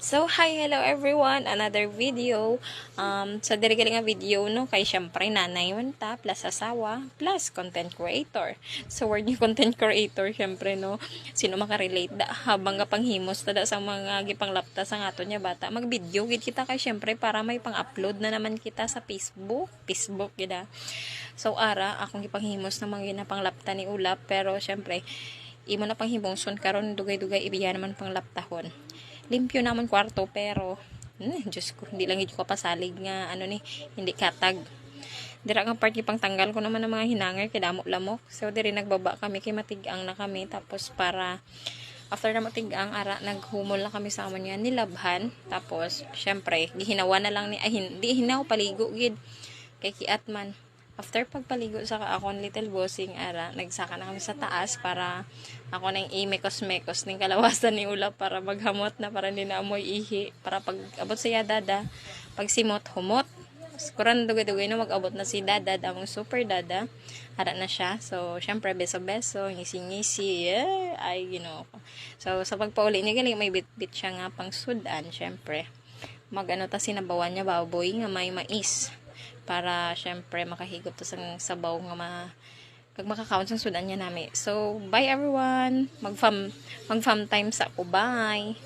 So, hi, hello everyone. Another video. So, diri gali nga video, no? Kay syempre, nanay man ta, plus asawa, plus content creator. So, word yung content creator, syempre, no? Sino makarelate da? Habang kapanghimos tada sa mga gipanglapta sa ngato niya bata. Mag-video, gid kita kay syempre, para may pang-upload na naman kita sa Facebook. Facebook, gida. So, ara, akong gipanghimos na mga ginapanglapta ni Ulap. Pero, syempre, imo na panghimongson karon dugay-dugay ibiyan naman panglaptahon. Limpyo naman kwarto pero Diyos ko, hindi lang ito kapasalig nga ni, hindi katag. Dira nga part pang tanggal ko naman ng mga hinangay kay damo lamok. So diri nagbaba kami kay matigang na kami, tapos para after na matigang ara naghumol na kami sa amon nga nilabhan, tapos syempre gihinawa na lang ni hindi hinaw paligo gid kay kiat man. After pagpaligo sa akong little bossing ara, nagsaka na kami sa taas para ako nang imekos-mekos ning kalawasan ni Ula para maghamot na, para hindi na amoy ihi, para pag abot siya dada, pag simot humot. Kuran dugay-dugay na mag-abot na si dada, among super dada. Ara na siya. So, syempre beso-beso, ngisi-ngisi. Yeah, ay ginoo ko. So, sa pagpauli niya galing may bit-bit siya nga pang sudan, syempre. Magano ta sinabawan niya baboy nga may mais, para syempre makahigop to sa sabaw nga pag makakount sa sudan niya nami. So bye everyone, mag-fam time sa ko, bye.